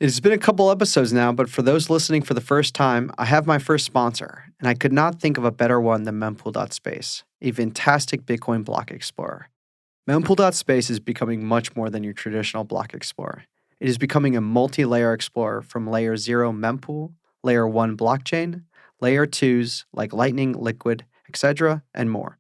It's been a couple episodes now, but for those listening for the first time, I have my first sponsor, and I could not think of a better one than mempool.space, a fantastic Bitcoin block explorer. Mempool.space is becoming much more than your traditional block explorer. It is becoming a multi-layer explorer from layer 0 mempool, layer 1 blockchain, layer 2s like Lightning, Liquid, etc., and more.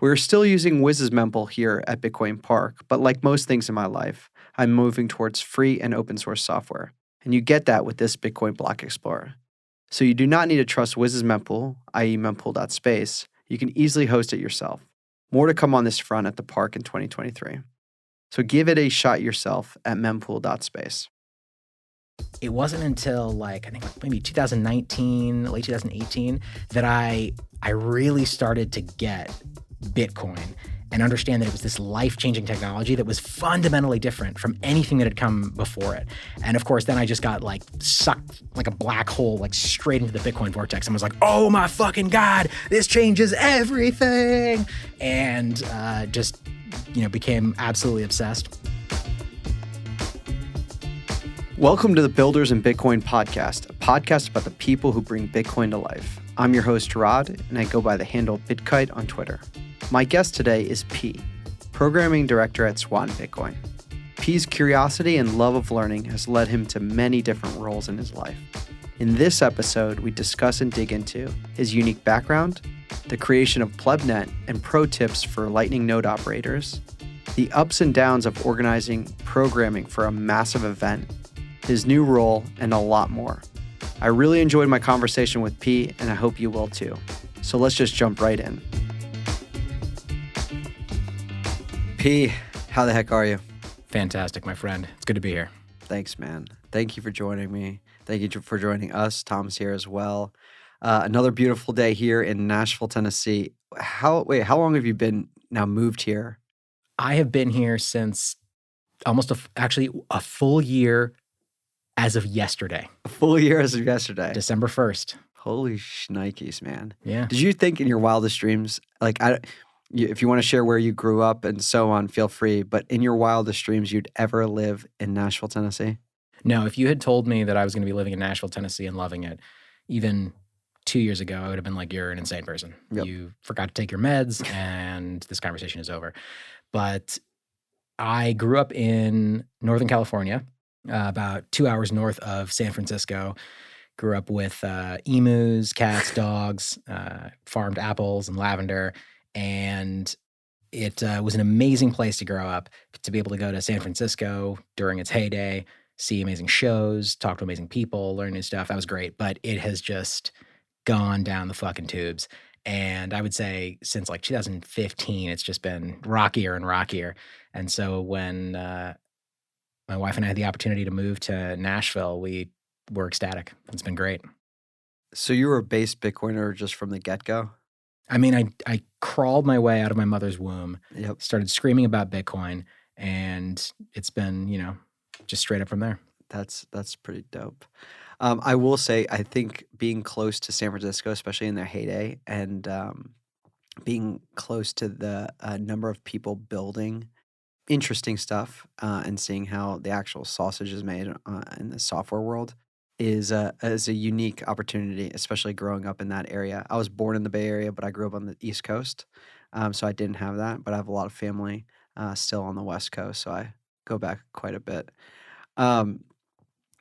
We're still using Wiz's mempool here at Bitcoin Park, but like most things in my life, I'm moving towards free and open source software, and you get that with this Bitcoin Block Explorer. So you do not need to trust Wiz's mempool, i.e. mempool.space. You can easily host it yourself. More to come on this front at the park in 2023. So give it a shot yourself at mempool.space. It wasn't until I think maybe 2019, late 2018, that I really started to get Bitcoin and understand that it was this life-changing technology that was fundamentally different from anything that had come before it. And of course, then I just got sucked like a black hole, straight into the Bitcoin vortex and was like, oh my fucking God, this changes everything. And became absolutely obsessed. Welcome to the Builders in Bitcoin podcast, a podcast about the people who bring Bitcoin to life. I'm your host, Rod, and I go by the handle Bitkite on Twitter. My guest today is P, Programming Director at Swan Bitcoin. P's curiosity and love of learning has led him to many different roles in his life. In this episode, we discuss and dig into his unique background, the creation of PlebNet and pro tips for Lightning node operators, the ups and downs of organizing programming for a massive event, his new role, and a lot more. I really enjoyed my conversation with P, and I hope you will too. So let's just jump right in. P, how the heck are you? Fantastic, my friend. It's good to be here. Thanks, man. Thank you for joining me. Thank you for joining us. Tom's here as well. Another beautiful day here in Nashville, Tennessee. How long have you been now moved here? I have been here since almost a full year as of yesterday. A full year as of yesterday. December 1st. Holy shnikes, man. Yeah. Did you think in your wildest dreams, if you want to share where you grew up and so on, feel free, but in your wildest dreams, you'd ever live in Nashville, Tennessee? No, if you had told me that I was going to be living in Nashville, Tennessee and loving it, even 2 years ago, I would have been like, you're an insane person. Yep. You forgot to take your meds and this conversation is over. But I grew up in Northern California, about 2 hours north of San Francisco. Grew up with emus, cats, dogs, farmed apples and lavender. And it was an amazing place to grow up, to be able to go to San Francisco during its heyday, see amazing shows, talk to amazing people, learn new stuff. That was great. But it has just gone down the fucking tubes. And I would say since 2015, it's just been rockier and rockier. And so when my wife and I had the opportunity to move to Nashville, we were ecstatic. It's been great. So you were a base Bitcoiner just from the get-go? I mean, I crawled my way out of my mother's womb, Yep. Started screaming about Bitcoin, and it's been, just straight up from there. That's pretty dope. I will say, I think being close to San Francisco, especially in their heyday, and being close to the number of people building interesting stuff and seeing how the actual sausage is made in the software world is a unique opportunity, especially growing up in that area. I was born in the Bay Area, but I grew up on the East Coast, so I didn't have that. But I have a lot of family still on the West Coast, so I go back quite a bit. You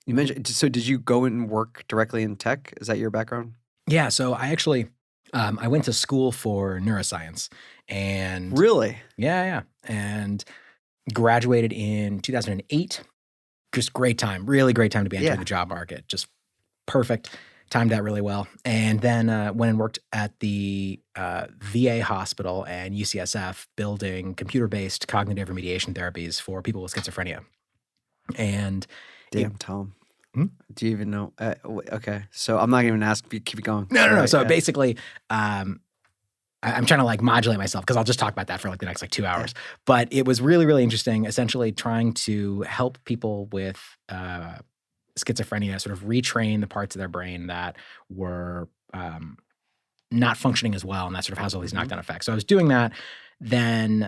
mentioned, so did you go and work directly in tech? Is that your background? Yeah, so I actually I went to school for neuroscience, and Really? yeah, and graduated in 2008. Just great time, really great time to be entering the job market. Just perfect, timed that really well. And then went and worked at the VA hospital and UCSF building computer-based cognitive remediation therapies for people with schizophrenia. And Damn, Tom. Do you even know? Okay, so I'm not even going to ask. Keep it going. No. So basically, I'm trying to modulate myself because I'll just talk about that for the next 2 hours. Yeah. But it was really, really interesting, essentially trying to help people with schizophrenia sort of retrain the parts of their brain that were not functioning as well, and that sort of has all these knockdown effects. So I was doing that then,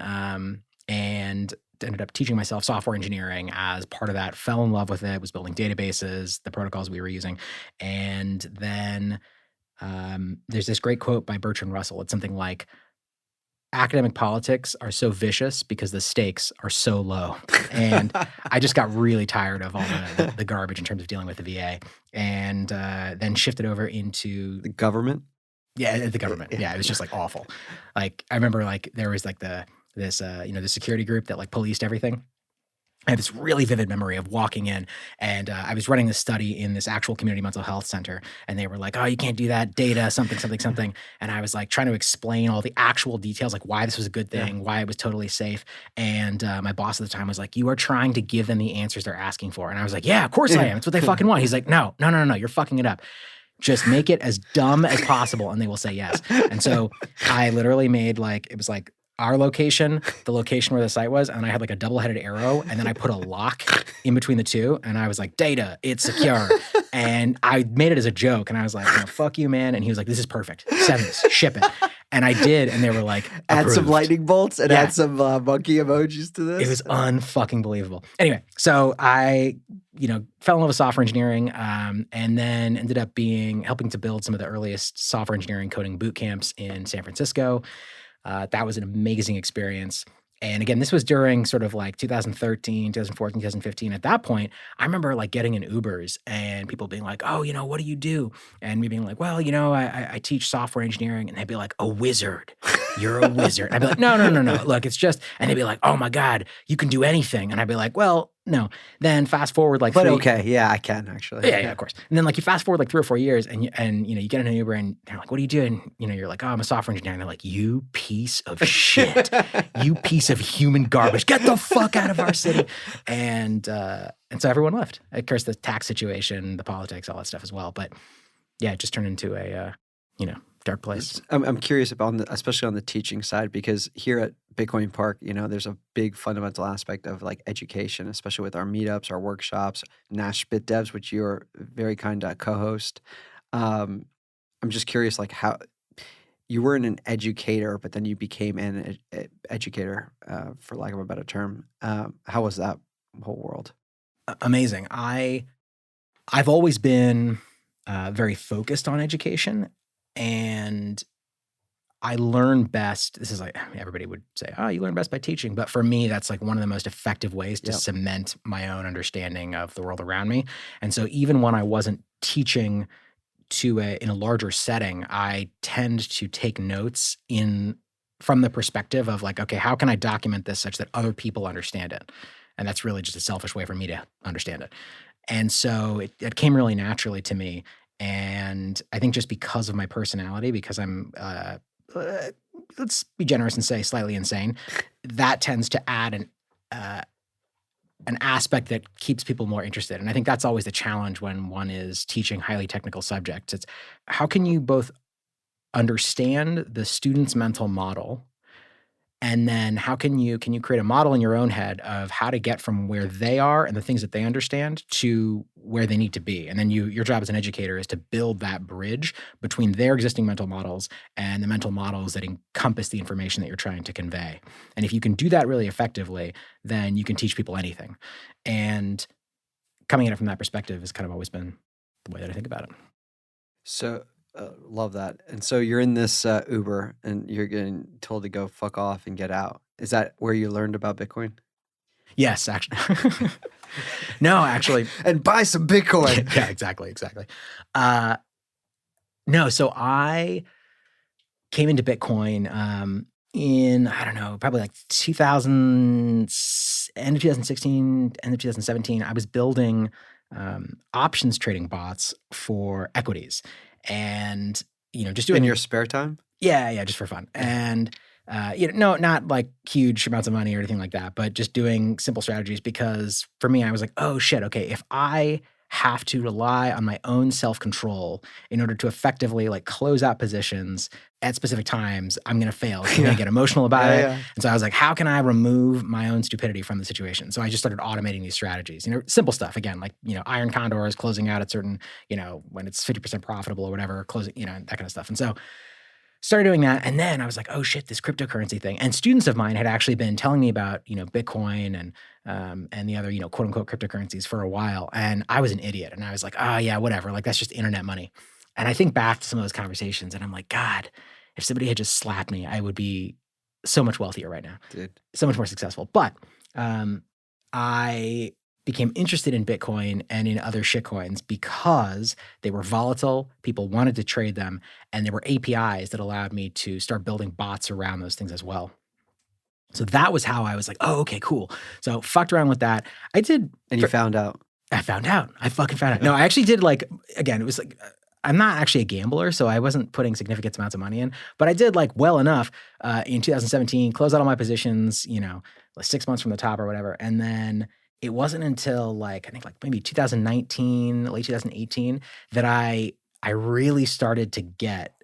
and ended up teaching myself software engineering as part of that, fell in love with it, was building databases, the protocols we were using. And then there's this great quote by Bertrand Russell. It's something like, academic politics are so vicious because the stakes are so low. And I just got really tired of all the garbage in terms of dealing with the VA, and then shifted over into The government? Yeah, the government. Yeah, it was just like awful. Like I remember like there was like the security group that like policed everything. I have this really vivid memory of walking in, and I was running this study in this actual community mental health center, and they were like, "Oh, you can't do that, data, something, something, something." And I was like trying to explain all the actual details, like why this was a good thing, why it was totally safe. And my boss at the time was like, "You are trying to give them the answers they're asking for." And I was like, "Yeah, of course I am. It's what they fucking want." He's like, No, you're fucking it up. Just make it as dumb as possible and they will say yes." And so I literally made it was like our location, the location where the site was, and I had like a double-headed arrow, and then I put a lock in between the two, and I was like, "Data, it's secure." And I made it as a joke, and I was like, "No, fuck you, man." And he was like, "This is perfect. Send this, ship it." And I did, and they were like, add some approved. lightning bolts and add some monkey emojis to this. It was unfucking believable. Anyway, so I, fell in love with software engineering, and then ended up helping to build some of the earliest software engineering coding boot camps in San Francisco. That was an amazing experience. And again, this was during sort of like 2013, 2014, 2015. At that point, I remember like getting in Ubers and people being like, "Oh, what do you do?" And me being like, "Well, I teach software engineering." And they'd be like, "A wizard. You're a wizard." And I'd be like, No. Look, it's just, and they'd be like, "Oh my God, you can do anything." And I'd be like, "Well, no." Then fast forward like okay, yeah, I can actually. Yeah, of course. And then like you fast forward like 3 or 4 years and you get in an Uber and they're like, "What do you do?" And you're like, "Oh, I'm a software engineer." And they're like, "You piece of shit. You piece of human garbage. Get the fuck out of our city." And so everyone left. Of course, the tax situation, the politics, all that stuff as well. But yeah, it just turned into a dark place. I'm curious about especially on the teaching side, because here at Bitcoin Park, there's a big fundamental aspect of like education, especially with our meetups, our workshops, Nash Bit Devs, which you're very kind to co-host. I'm just curious, like how you weren't an educator, but then you became an educator, for lack of a better term. How was that whole world? Amazing. I've always been very focused on education. And I learn best. This is like, everybody would say, "Oh, you learn best by teaching." But for me, that's like one of the most effective ways to cement my own understanding of the world around me. And so even when I wasn't teaching in a larger setting, I tend to take notes from the perspective of like, okay, how can I document this such that other people understand it? And that's really just a selfish way for me to understand it. And so it came really naturally to me. And I think just because of my personality, because I'm, let's be generous and say slightly insane, that tends to add an aspect that keeps people more interested. And I think that's always the challenge when one is teaching highly technical subjects. It's how can you both understand the student's mental model, and then how can you create a model in your own head of how to get from where they are and the things that they understand to where they need to be. And then your job as an educator is to build that bridge between their existing mental models and the mental models that encompass the information that you're trying to convey. And if you can do that really effectively, then you can teach people anything. And coming at it from that perspective has kind of always been the way that I think about it. So love that. And so you're in this Uber and you're getting told to go fuck off and get out. Is that where you learned about Bitcoin? Yes, actually. No, actually. And buy some Bitcoin. Yeah, exactly. No, so I came into Bitcoin in, I don't know, probably like end of 2016, end of 2017. I was building options trading bots for equities. And, just doing in your spare time? Yeah, just for fun. And, not like huge amounts of money or anything like that, but just doing simple strategies because for me, I was like, oh shit, okay, if I have to rely on my own self-control in order to effectively like close out positions at specific times, I'm going to fail. I'm going to get emotional about it. Yeah. And so I was like, how can I remove my own stupidity from the situation? So I just started automating these strategies, simple stuff. Again, like, iron condors, closing out at certain, when it's 50% profitable or whatever, closing, that kind of stuff. And so started doing that. And then I was like, oh shit, this cryptocurrency thing. And students of mine had actually been telling me about, Bitcoin and the other, quote unquote cryptocurrencies for a while. And I was an idiot. And I was like, oh yeah, whatever. Like that's just internet money. And I think back to some of those conversations and I'm like, God, if somebody had just slapped me, I would be so much wealthier right now. Dude. So much more successful. But I became interested in Bitcoin and in other shitcoins because they were volatile, people wanted to trade them, and there were APIs that allowed me to start building bots around those things as well. So that was how I was like, oh, okay, cool. So fucked around with that. I did. And you found out. I found out. I fucking found out. No, I actually did again, it was like, I'm not actually a gambler, so I wasn't putting significant amounts of money in, but I did well enough in 2017, close out all my positions, 6 months from the top or whatever. And then it wasn't until I think maybe 2019, late 2018, that I really started to get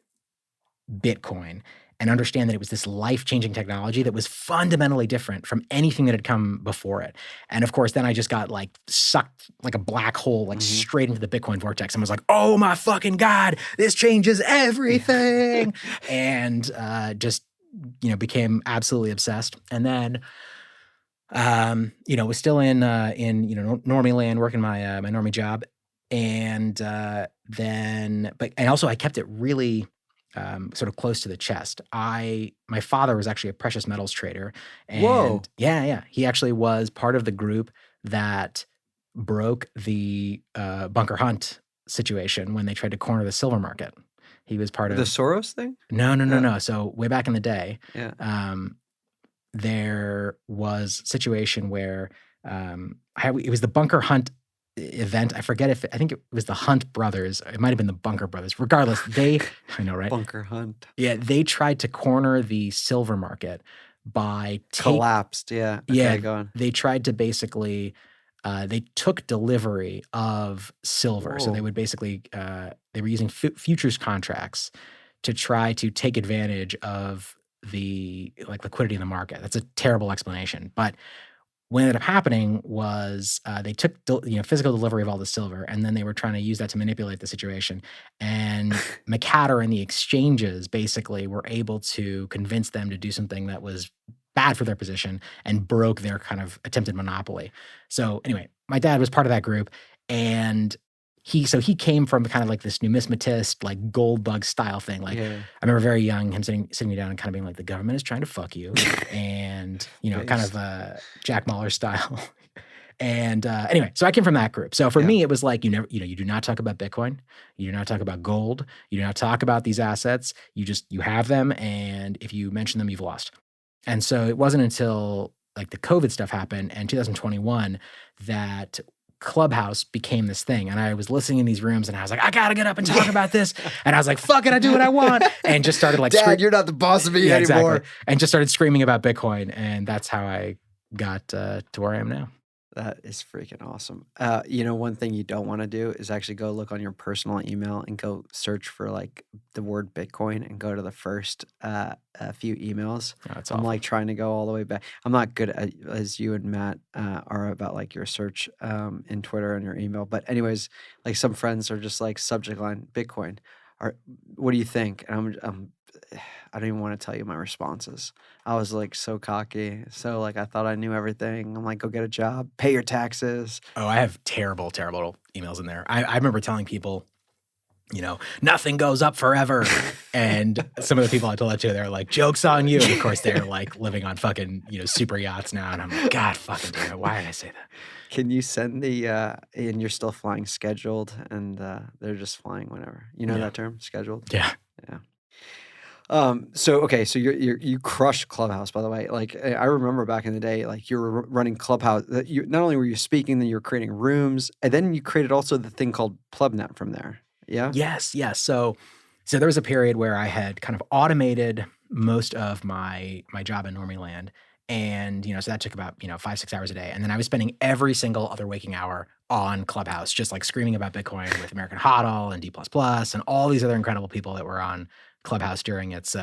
Bitcoin and understand that it was this life-changing technology that was fundamentally different from anything that had come before it. And of course, then I just got sucked like a black hole, straight into the Bitcoin vortex and was like, oh my fucking God, this changes everything. And just, became absolutely obsessed. And then, was still in normie land, working my my normie job. And also I kept it really sort of close to the chest. My father was actually a precious metals trader. And Whoa. Yeah. He actually was part of the group that broke the Bunker Hunt situation when they tried to corner the silver market. He was part of the Soros thing? No. So way back in the day, yeah. There was a situation where it was the Bunker Hunt event. I think it was the Hunt brothers. It might have been the Bunker brothers. Regardless, I know, right? Bunker Hunt. Yeah, they tried to corner the silver market by collapsed. Yeah. Okay, yeah. Go on. They tried to basically. They took delivery of silver. Whoa. So they would basically they were using futures contracts to try to take advantage of the liquidity in the market. That's a terrible explanation, but what ended up happening was they took physical delivery of all the silver, and then they were trying to use that to manipulate the situation. And McCatter and the exchanges basically were able to convince them to do something that was bad for their position and broke their kind of attempted monopoly. So anyway, my dad was part of that group, and he came from kind of this numismatist, gold bug style thing. I remember very young, him sitting me down and kind of being like, the government is trying to fuck you. And, kind of Jack Mahler style. And anyway, so I came from that group. So for me, it was you do not talk about Bitcoin. You do not talk about gold. You do not talk about these assets. You have them. And if you mention them, you've lost. And so it wasn't until the COVID stuff happened in 2021 that Clubhouse became this thing. And I was listening in these rooms and I was like, I gotta get up and talk about this. And I was like, fuck it, I do what I want. And just started Dad, you're not the boss of me anymore. Exactly. And just started screaming about Bitcoin. And that's how I got to where I am now. That is freaking awesome. One thing you don't want to do is actually go look on your personal email and go search for the word Bitcoin and go to the first few emails. Oh, that's I'm awful. Trying to go all the way back. I'm not good as you and Matt are about your search in Twitter and your email. But anyways, some friends are just subject line Bitcoin. What do you think? And I don't even want to tell you my responses. I was so cocky. So I thought I knew everything. I'm go get a job, pay your taxes. Oh, I have terrible, terrible emails in there. I remember telling people, nothing goes up forever. And some of the people I told that to, they're like, joke's on you. And of course they're living on fucking, super yachts now. And I'm like, God fucking damn it. Why did I say that? Can you send and you're still flying scheduled and they're just flying whenever. You know that term, scheduled? Yeah. Yeah. So you crushed Clubhouse, by the way. I remember back in the day, you were running Clubhouse. Not only were you speaking, then you were creating rooms, and then you created also the thing called PlebNet from there. Yeah. Yes. So there was a period where I had kind of automated most of my job in Normie Land, and so that took about 5-6 hours a day, and then I was spending every single other waking hour on Clubhouse, just screaming about Bitcoin with American HODL and D++ and all these other incredible people that were on Clubhouse during its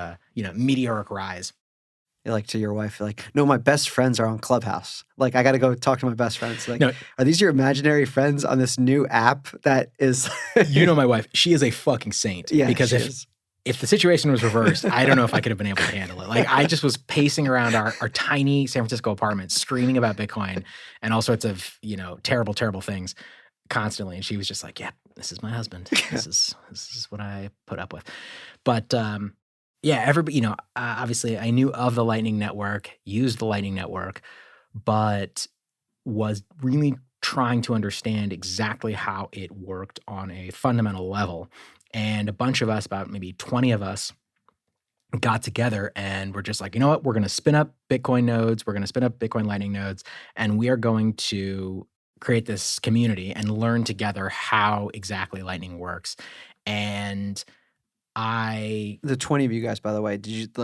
meteoric rise. You're to your wife, no, my best friends are on Clubhouse. I got to go talk to my best friends. No, are these your imaginary friends on this new app that is? My wife, she is a fucking saint. Yeah, because she is. if the situation was reversed, I don't know if I could have been able to handle it. Like I just was pacing around our tiny San Francisco apartment, screaming about Bitcoin and all sorts of, terrible, terrible things constantly. And she was just like, yeah, this is my husband. This is what I put up with. But yeah, everybody, obviously I knew of the Lightning Network, used the Lightning Network, but was really trying to understand exactly how it worked on a fundamental level. And a bunch of us, about maybe 20 of us, got together and we're just like, you know what? We're going to spin up Bitcoin nodes. We're going to spin up Bitcoin Lightning nodes. And we are going to create this community and learn together how exactly Lightning works. And the 20 of you guys, by the way,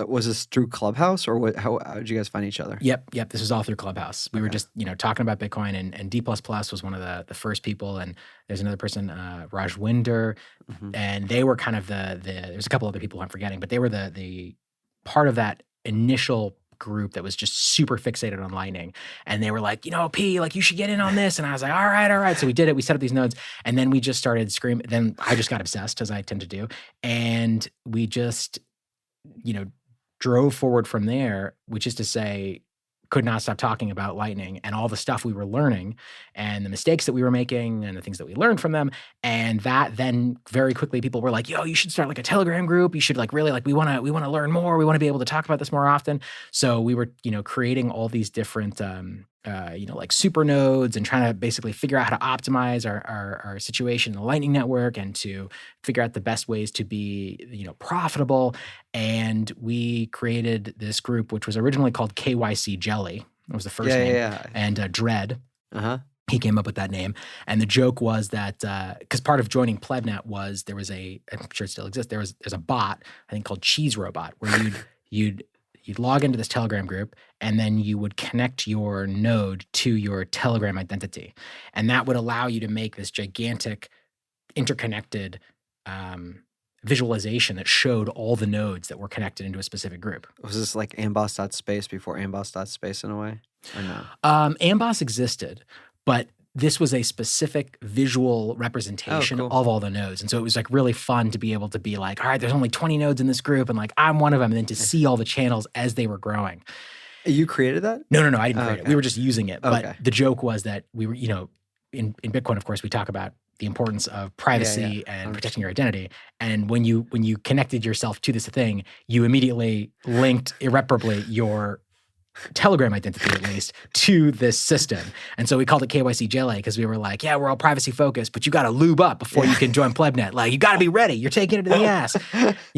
was this through Clubhouse or what? How did you guys find each other? Yep. This was all through Clubhouse. We were just, talking about Bitcoin, and D++ was one of the first people. And there's another person, Raj Winder, and they were kind of there's a couple other people I'm forgetting, but they were the part of that initial group that was just super fixated on Lightning. And they were like, P, like you should get in on this. And I was like, all right. So we did it. We set up these nodes and then we just started screaming. Then I just got obsessed, as I tend to do. And we just, drove forward from there, which is to say, could not stop talking about Lightning and all the stuff we were learning and the mistakes that we were making and the things that we learned from them. And that then very quickly people were like, yo, you should start like a Telegram group. You should like really like, we want to learn more. We want to be able to talk about this more often. So we were, creating all these different, like super nodes and trying to basically figure out how to optimize our situation in the Lightning Network and to figure out the best ways to be, profitable. And we created this group, which was originally called KYC Jelly. It was the first name. Yeah. And Dread, he came up with that name. And the joke was that, because part of joining PlebNet was there was I'm sure it still exists, there's a bot, I think called Cheese Robot, where you'd log into this Telegram group and then you would connect your node to your Telegram identity. And that would allow you to make this gigantic interconnected visualization that showed all the nodes that were connected into a specific group. Was this like amboss.space before amboss.space in a way? Or no? Amboss existed, but this was a specific visual representation of all the nodes. And so it was like really fun to be able to be like, all right, there's only 20 nodes in this group and like I'm one of them. And then to see all the channels as they were growing. You created that? No, I didn't create it. We were just using it. But the joke was that we were, in Bitcoin, of course, we talk about the importance of privacy and protecting your identity. And when you connected yourself to this thing, you immediately linked irreparably your Telegram identity, at least, to this system. And so we called it KYC Jelly because we were like, yeah, we're all privacy focused, but you got to lube up before you can join PlebNet. Like, you got to be ready. You're taking it to the ass.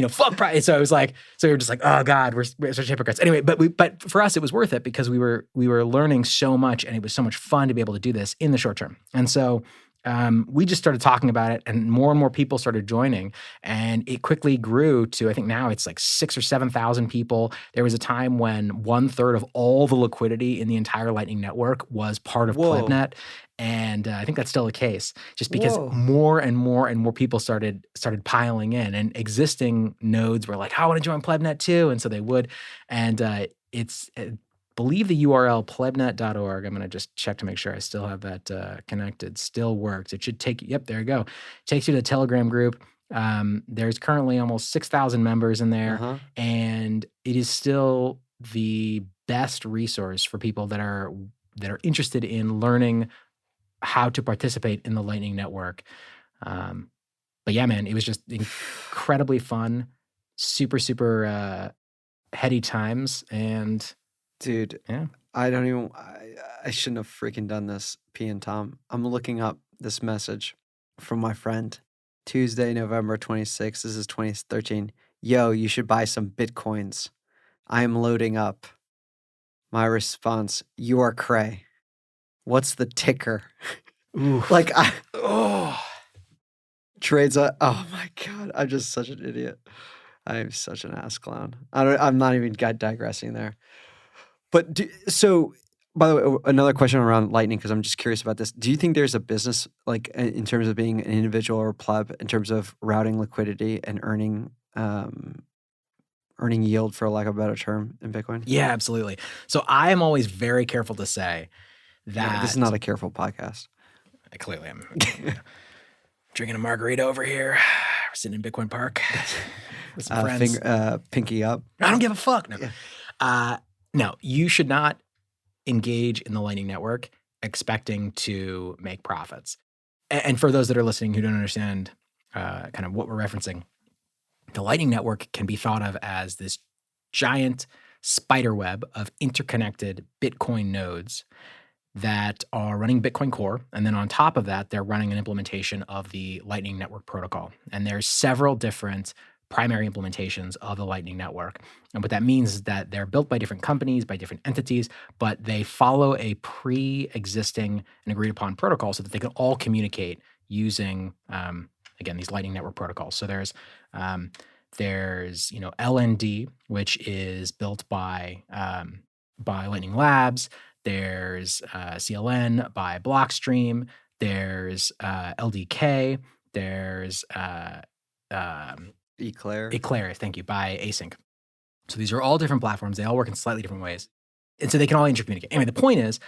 Fuck privacy. So it was like, we were just like, oh God, we're such hypocrites. Anyway, but for us, it was worth it because we were learning so much and it was so much fun to be able to do this in the short term. And so we just started talking about it and more people started joining and it quickly grew to, I think now it's like 6,000 or 7,000 people. There was a time when 1/3 of all the liquidity in the entire Lightning Network was part of PlebNet. And I think that's still the case just because more and more people started piling in and existing nodes were like, I want to join PlebNet too. And so they would. And believe the URL plebnet.org. I'm going to just check to make sure I still have that connected. Still works. It should take, yep, there you go. Takes you to the Telegram group. There's currently almost 6,000 members in there. And it is still the best resource for people that are interested in learning how to participate in the Lightning Network. But yeah, man, it was just incredibly fun. Super, super heady times. And dude, yeah. I shouldn't have freaking done this, P and Tom. I'm looking up this message from my friend. Tuesday, November 26th. This is 2013. Yo, you should buy some Bitcoins. I am loading up. My response, you are cray. What's the ticker? Ooh. Trades. Oh my God. I'm just such an idiot. I am such an ass clown. I'm not even digressing there. But so, by the way, another question around Lightning, because I'm just curious about this. Do you think there's a business, like in terms of being an individual or pleb, in terms of routing liquidity and earning yield, for lack of a better term, in Bitcoin? Yeah, absolutely. So I am always very careful to say that this is not a careful podcast. I clearly am. Drinking a margarita over here, was sitting in Bitcoin Park with some friends. Pinky up. I don't give a fuck. No. Yeah. No, you should not engage in the Lightning Network expecting to make profits. And for those that are listening who don't understand kind of what we're referencing, the Lightning Network can be thought of as this giant spider web of interconnected Bitcoin nodes that are running Bitcoin Core. And then on top of that, they're running an implementation of the Lightning Network protocol. And there's several different primary implementations of the Lightning Network. And what that means is that they're built by different companies, by different entities, but they follow a pre-existing and agreed upon protocol so that they can all communicate using, again, these Lightning Network protocols. So there's LND, which is built by Lightning Labs. There's CLN by Blockstream. There's LDK. There's Eclair, thank you, by Async. So these are all different platforms. They all work in slightly different ways. And so they can all intercommunicate. Anyway, the point is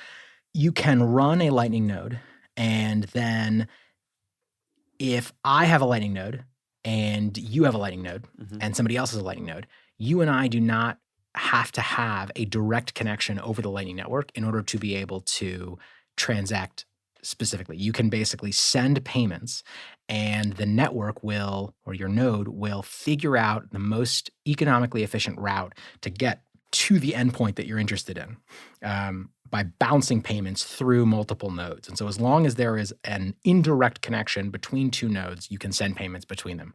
you can run a Lightning node, and then if I have a Lightning node and you have a Lightning node and somebody else has a Lightning node, you and I do not have to have a direct connection over the Lightning Network in order to be able to transact specifically. You can basically send payments and the network will, or your node will figure out the most economically efficient route to get to the endpoint that you're interested in by bouncing payments through multiple nodes. And so as long as there is an indirect connection between two nodes, you can send payments between them.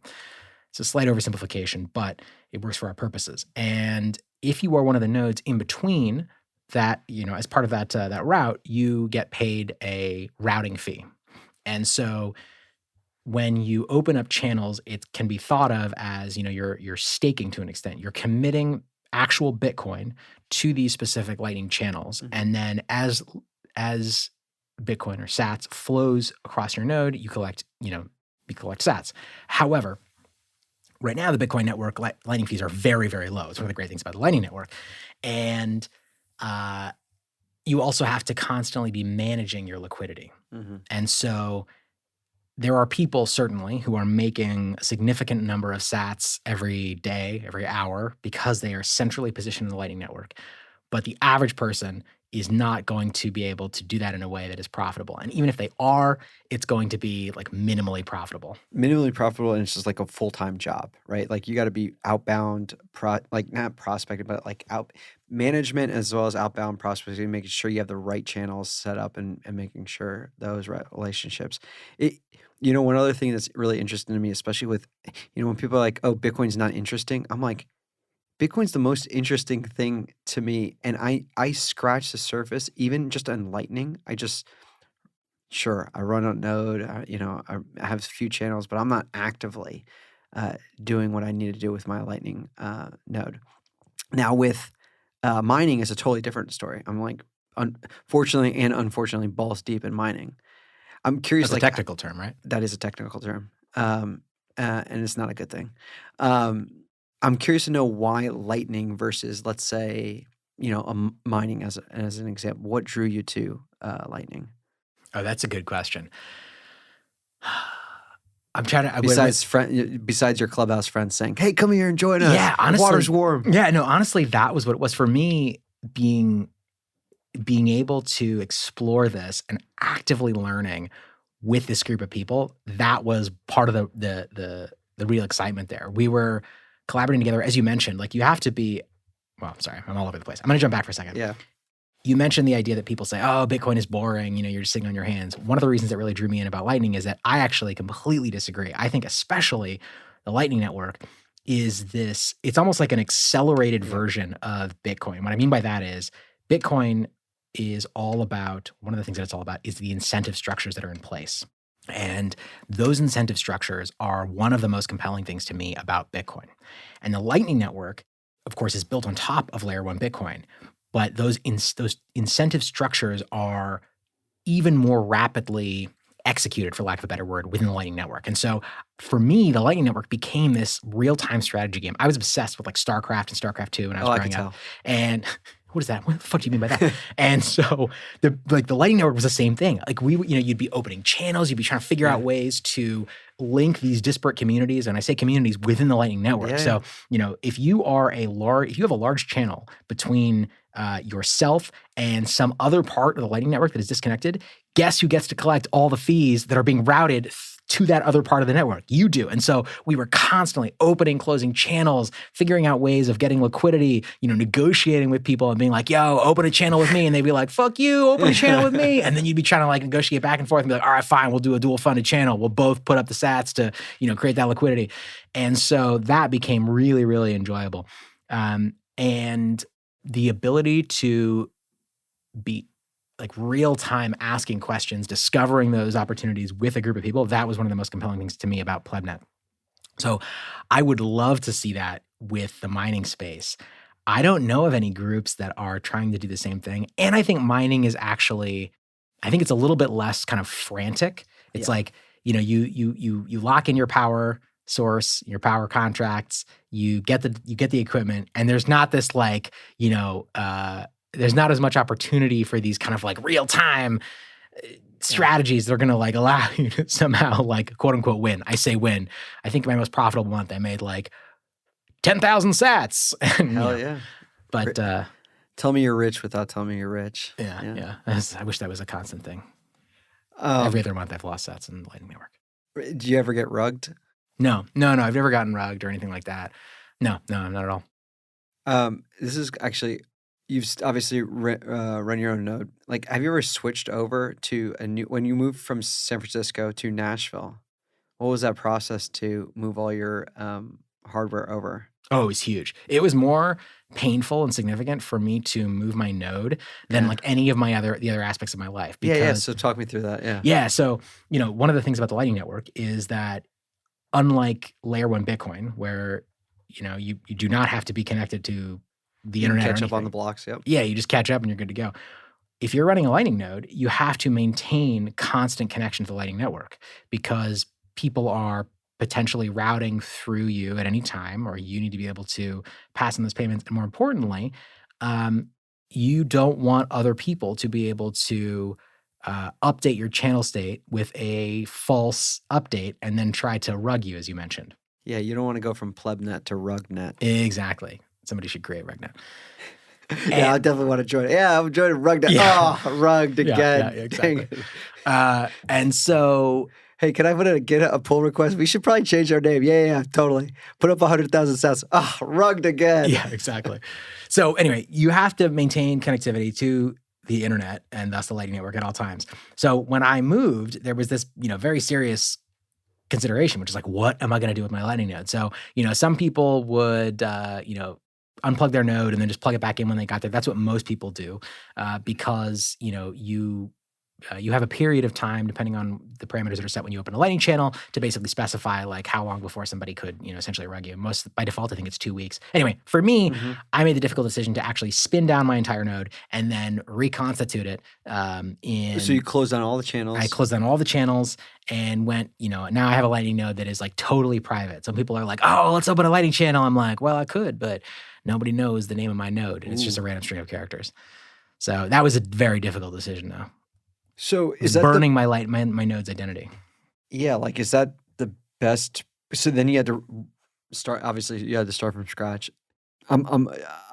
It's a slight oversimplification, but it works for our purposes. And if you are one of the nodes in between that, as part of that route, you get paid a routing fee. And so when you open up channels, it can be thought of as, you're staking to an extent. You're committing actual Bitcoin to these specific Lightning channels. And then as Bitcoin or sats flows across your node, you collect sats. However, right now, the Bitcoin network Lightning fees are very, very low. It's one of the great things about the Lightning Network. And you also have to constantly be managing your liquidity. And so there are people certainly who are making a significant number of sats every day, every hour, because they are centrally positioned in the Lightning Network. But the average person is not going to be able to do that in a way that is profitable. And even if they are, it's going to be like minimally profitable. Minimally profitable, and it's just like a full-time job, right? Like you got to be outbound, not prospecting, but like out management as well as outbound prospecting, making sure you have the right channels set up and making sure those right relationships. One other thing that's really interesting to me, especially with, when people are like, oh, Bitcoin's not interesting. I'm like, Bitcoin's the most interesting thing to me. And I scratch the surface, even just on Lightning. I run a node, I have a few channels, but I'm not actively doing what I need to do with my Lightning node. Now with mining is a totally different story. I'm like, fortunately and unfortunately, balls deep in mining. I'm curious. That's a technical term, right? That is a technical term. And it's not a good thing. I'm curious to know why Lightning versus, let's say, mining as an example. What drew you to Lightning? Oh, that's a good question. I'm trying to besides your Clubhouse friends saying, "Hey, come here and join us. Yeah, honestly, the water's warm." Yeah, no, honestly, that was what it was for me. Being able to explore this and actively learning with this group of people, that was part of the real excitement there. We were collaborating together, as you mentioned. Like you have to be. Well, sorry, I'm all over the place. I'm going to jump back for a second. Yeah. You mentioned the idea that people say, oh, Bitcoin is boring. You're just sitting on your hands. One of the reasons that really drew me in about Lightning is that I actually completely disagree. I think especially the Lightning Network is it's almost like an accelerated version of Bitcoin. What I mean by that is Bitcoin is all about, one of the things that it's all about is the incentive structures that are in place. And those incentive structures are one of the most compelling things to me about Bitcoin. And the Lightning Network, of course, is built on top of Layer 1 Bitcoin. But those incentive structures are even more rapidly executed, for lack of a better word, within the Lightning Network. And so for me, the Lightning Network became this real-time strategy game. I was obsessed with like StarCraft and StarCraft 2 when I was growing up. And what is that? What the fuck do you mean by that? And so the Lightning Network was the same thing. Like you'd be opening channels, you'd be trying to figure out ways to link these disparate communities, and I say communities within the Lightning Network. Yeah. So, if you have a large channel between yourself and some other part of the Lightning Network that is disconnected, guess who gets to collect all the fees that are being routed to that other part of the network? You do. And so we were constantly opening, closing channels, figuring out ways of getting liquidity, negotiating with people and being like, yo, open a channel with me. And they'd be like, fuck you, open a channel with me. And then you'd be trying to like negotiate back and forth and be like, all right, fine, we'll do a dual funded channel. We'll both put up the sats to, create that liquidity. And so that became really, really enjoyable. And the ability to be like real time asking questions, discovering those opportunities with a group of people, that was one of the most compelling things to me about PlebNet. So I would love to see that with the mining space. I don't know of any groups that are trying to do the same thing. And I think mining is actually, I think it's a little bit less kind of frantic. It's like, you lock in your power source, your power contracts, you get the equipment, and there's not this like, there's not as much opportunity for these kind of like real-time strategies that are going to like allow you to somehow like quote unquote win. I say win. I think my most profitable month, I made like 10,000 sats. Hell yeah. But tell me you're rich without telling me you're rich. Yeah. I wish that was a constant thing. Every other month I've lost sats in the Lightning Network. Do you ever get rugged? No. I've never gotten rugged or anything like that. No, not at all. This is actually, you've obviously run your own node. Like, have you ever switched over to when you moved from San Francisco to Nashville, what was that process to move all your hardware over? Oh, it was huge. It was more painful and significant for me to move my node than like any of the other aspects of my life. Because, so talk me through that. Yeah. So, one of the things about the Lightning Network is that unlike layer 1 Bitcoin, where, you do not have to be connected to the internet. Catch up on the blocks. Yep. Yeah. You just catch up and you're good to go. If you're running a Lightning node, you have to maintain constant connection to the Lightning Network because people are potentially routing through you at any time, or you need to be able to pass on those payments. And more importantly, you don't want other people to be able to update your channel state with a false update and then try to rug you, as you mentioned. Yeah, you don't want to go from PlebNet to RugNet. Exactly. Somebody should create RugNet. Yeah, I definitely want to join it. Yeah, I'm joining RugNet. Yeah. Oh, rugged again. Yeah, exactly. And so... Hey, can I get a pull request? We should probably change our name. Yeah, totally. Put up 100,000 sats. Ah, rugged again. Yeah, exactly. So anyway, you have to maintain connectivity to the internet and thus the Lightning Network at all times. So when I moved, there was this, very serious consideration, which is like, what am I going to do with my Lightning node? So, some people would, unplug their node and then just plug it back in when they got there. That's what most people do because, you have a period of time, depending on the parameters that are set when you open a Lightning channel, to basically specify like how long before somebody could, essentially rug you. Most by default, I think it's 2 weeks. Anyway, for me, I made the difficult decision to actually spin down my entire node and then reconstitute it. So you closed down all the channels. I closed down all the channels and went, now I have a Lightning node that is like totally private. Some people are like, oh, let's open a Lightning channel. I'm like, well, I could, but nobody knows the name of my node, and it's just a random string of characters. So that was a very difficult decision, though. So is that burning my node's identity? Yeah, like is that the best? So then you had to start. Obviously, you had to start from scratch. I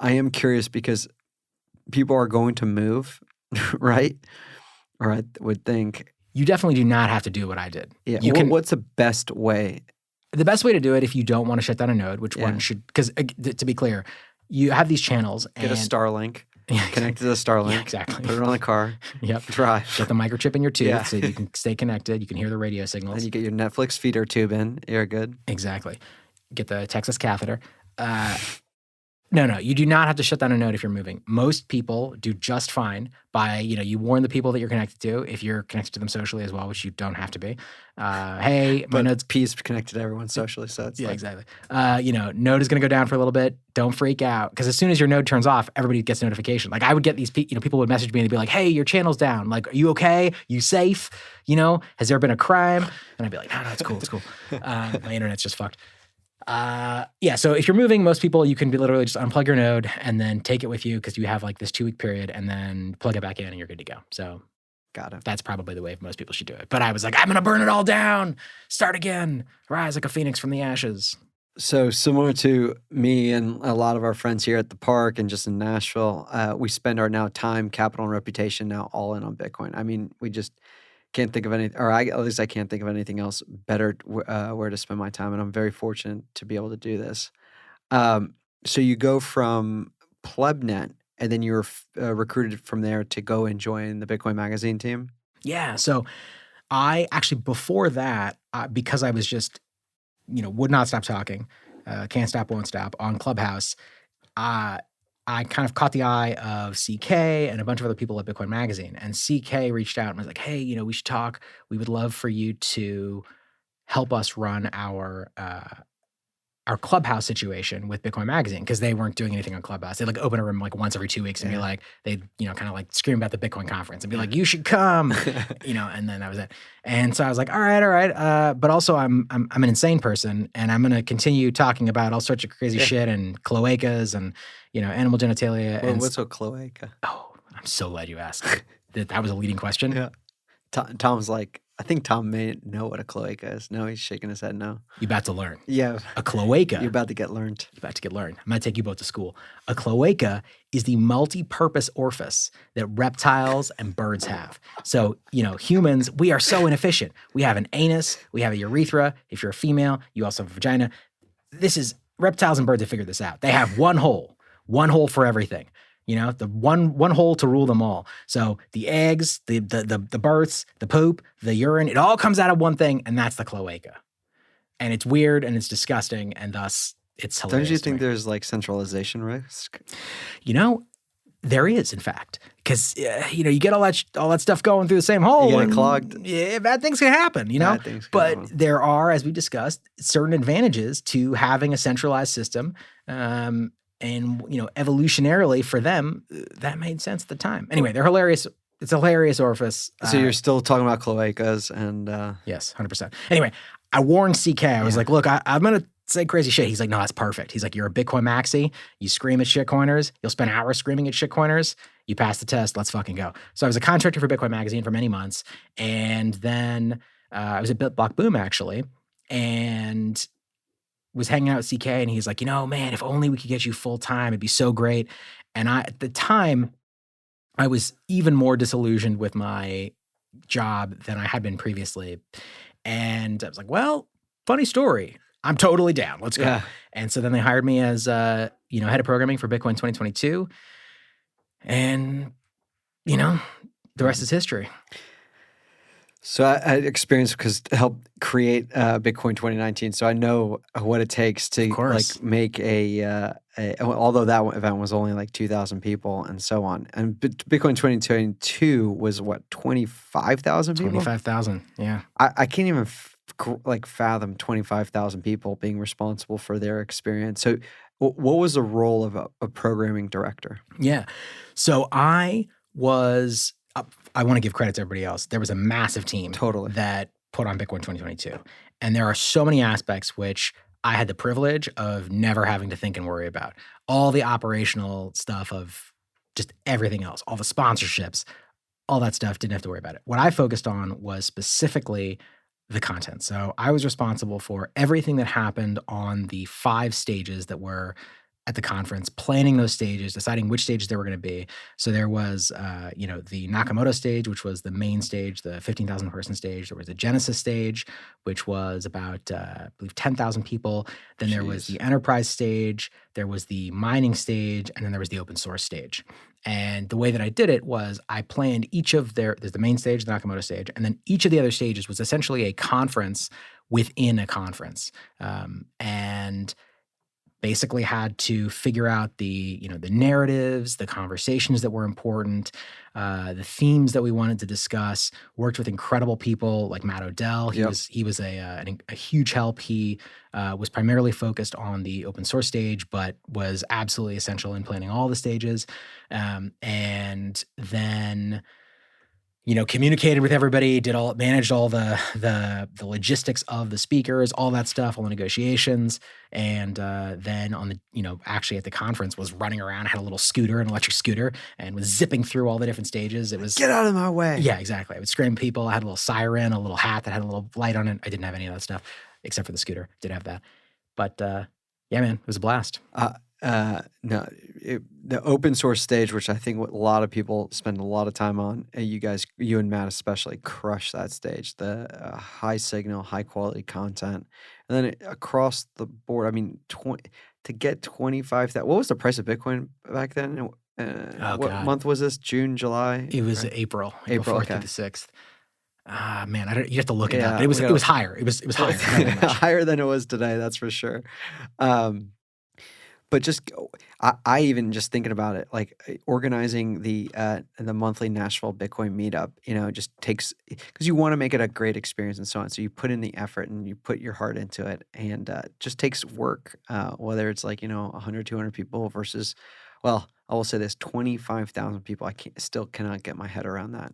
am curious because people are going to move, right? Or I would think you definitely do not have to do what I did. Yeah. What's the best way? The best way to do it, if you don't want to shut down a node, which one should? Because to be clear, you have these channels. Get a Starlink. Connect to the Starlink. Yeah, exactly. Put it on the car. Yep. Drive. Get the microchip in your tooth so you can stay connected. You can hear the radio signals. And you get your Netflix feeder tube in. You're good. Exactly. Get the Texas catheter. No, you do not have to shut down a node if you're moving. Most people do just fine by, you warn the people that you're connected to if you're connected to them socially as well, which you don't have to be. Hey, my node's... P is connected to everyone socially, so it's exactly. Node is going to go down for a little bit. Don't freak out. Because as soon as your node turns off, everybody gets a notification. Like I would get these, people would message me and they'd be like, hey, your channel's down. Like, are you okay? You safe? Has there been a crime? And I'd be like, no, it's cool. My internet's just fucked. So if you're moving, most people, you can literally just unplug your node and then take it with you because you have like this 2 week period and then plug it back in and you're good to go. So Got it. That's probably the way most people should do it. But I was like, I'm going to burn it all down, start again, rise like a phoenix from the ashes. So similar to me and a lot of our friends here at the park and just in Nashville, we spend our now time, capital, and reputation now all in on Bitcoin. I mean, we just can't think of anything, or at least I can't think of anything else better where to spend my time. And I'm very fortunate to be able to do this. So you go from PlebNet, and then you were recruited from there to go and join the Bitcoin Magazine team? Yeah. So I actually, before that, because I was just, would not stop talking, can't stop, won't stop on Clubhouse, I kind of caught the eye of CK and a bunch of other people at Bitcoin Magazine. And CK reached out and was like, hey, we should talk. We would love for you to help us run our Clubhouse situation with Bitcoin Magazine, because they weren't doing anything on Clubhouse. They'd like open a room like once every 2 weeks and be like, they'd, kind of like scream about the Bitcoin conference and be like, you should come, and then that was it. And so I was like, all right. But also I'm an insane person, and I'm going to continue talking about all sorts of crazy shit and cloacas and, animal genitalia. Well, what's a cloaca? Oh, I'm so glad you asked. That was a leading question. Yeah. Tom's like, I think Tom may know what a cloaca is. No, he's shaking his head no. You're about to learn. Yeah. A cloaca. You're about to get learned. You're about to get learned. I'm going to take you both to school. A cloaca is the multi-purpose orifice that reptiles and birds have. So, humans, we are so inefficient. We have an anus. We have a urethra. If you're a female, you also have a vagina. Reptiles and birds have figured this out. They have one hole for everything. The one hole to rule them all. So the eggs, the births, the poop, the urine, it all comes out of one thing, and that's the cloaca. And it's weird and it's disgusting, and thus it's hilarious. Don't you think there's like centralization risk? There is, in fact, because you get all that stuff going through the same hole. You get it clogged. Yeah, bad things can happen. Bad things can happen. There are, as we discussed, certain advantages to having a centralized system. And, evolutionarily for them, that made sense at the time. Anyway, they're hilarious. It's a hilarious orifice. So you're still talking about cloacas and... Yes, 100%. Anyway, I warned CK. I was like, look, I'm going to say crazy shit. He's like, no, that's perfect. He's like, you're a Bitcoin maxi. You scream at shitcoiners. You'll spend hours screaming at shitcoiners. You pass the test. Let's fucking go. So I was a contractor for Bitcoin Magazine for many months. And then I was at BitBlock Boom, actually. And... was hanging out with CK, and he's like, man, if only we could get you full time, it'd be so great. And at the time, I was even more disillusioned with my job than I had been previously. And I was like, well, funny story. I'm totally down. Let's go. Yeah. And so then they hired me as, head of programming for Bitcoin 2022. And, the rest is history. So I experienced helped create Bitcoin 2019. So I know what it takes to make although that event was only like 2,000 people and so on. And Bitcoin 2022 was what, 25,000 people? 25,000, yeah. I can't even fathom 25,000 people being responsible for their experience. So what was the role of a programming director? Yeah. So I want to give credit to everybody else. There was a massive team that put on Bitcoin 2022. And there are so many aspects which I had the privilege of never having to think and worry about. All the operational stuff of just everything else, all the sponsorships, all that stuff, didn't have to worry about it. What I focused on was specifically the content. So I was responsible for everything that happened on the 5 stages that were at the conference, planning those stages, deciding which stages they were going to be. So there was, the Nakamoto stage, which was the main stage, the 15,000 person stage. There was the Genesis stage, which was about, I believe, 10,000 people. Then there was the enterprise stage. There was the mining stage. And then there was the open source stage. And the way that I did it was I planned there's the main stage, the Nakamoto stage, and then each of the other stages was essentially a conference within a conference. And basically had to figure out the narratives, the conversations that were important, the themes that we wanted to discuss. Worked with incredible people like Matt Odell. He was a huge help. He was primarily focused on the open source stage, but was absolutely essential in planning all the stages. And then communicated with everybody, managed all the logistics of the speakers, all that stuff, all the negotiations. And then on the, actually at the conference was running around, had a little scooter, an electric scooter, and was zipping through all the different stages. It was, Get out of my way. yeah, exactly. I would scream people. I had a little siren, a little hat that had a little light on it. I didn't have any of that stuff, except for the scooter. Did have that. But yeah, man, it was a blast. No, the open source stage, which I think what a lot of people spend a lot of time on, you and Matt especially, crush that stage. The high signal, high quality content, and then across the board. I mean, to get 25,000. What was the price of Bitcoin back then? What God. month was this? June, July? It was April 4th to the 6th. Man, you have to look it up. But it was higher. It was higher. Higher than it was today, that's for sure. But just, I even just thinking about it, like organizing the monthly Nashville Bitcoin meetup, just takes, because you want to make it a great experience and so on. So you put in the effort and you put your heart into it, and just takes work. Whether it's like 100, 200 people versus, well, I will say this, 25,000 people. I still cannot get my head around that.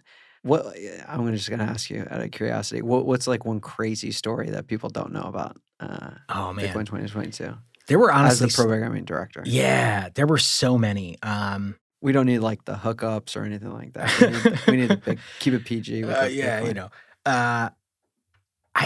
I'm just gonna ask you out of curiosity, what's like one crazy story that people don't know about Oh man, Bitcoin 2022? There were honestly as the programming director. Yeah, there were so many. We don't need like the hookups or anything like that. We need to keep it PG. With I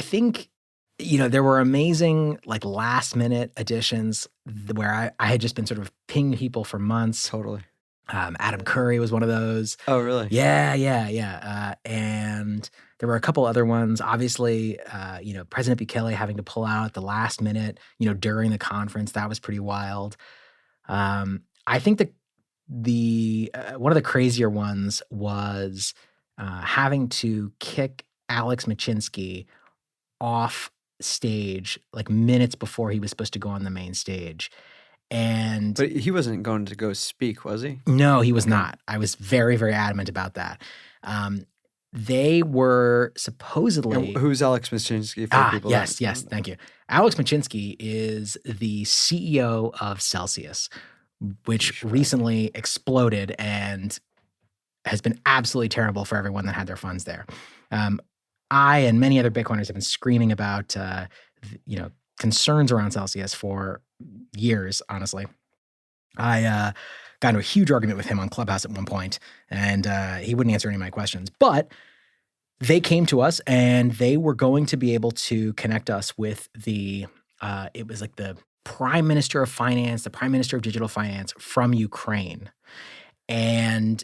think there were amazing like last minute additions where I had just been sort of pinging people for months. Totally. Adam Curry was one of those. Oh, really? Yeah. And there were a couple other ones. Obviously, President Bukele having to pull out at the last minute, during the conference. That was pretty wild. I think the one of the crazier ones was having to kick Alex Machinsky off stage like minutes before he was supposed to go on the main stage. But he wasn't going to go speak, was he? No, he was not. I was very, very adamant about that. They were supposedly... And who's Alex Machinsky for people? Yes, thank you. Alex Machinsky is the CEO of Celsius, which recently exploded and has been absolutely terrible for everyone that had their funds there. I and many other Bitcoiners have been screaming about, concerns around Celsius for years, honestly. I got into a huge argument with him on Clubhouse at one point, and he wouldn't answer any of my questions. But they came to us, and they were going to be able to connect us with it was like the Prime Minister of Finance, the Prime Minister of Digital Finance from Ukraine. And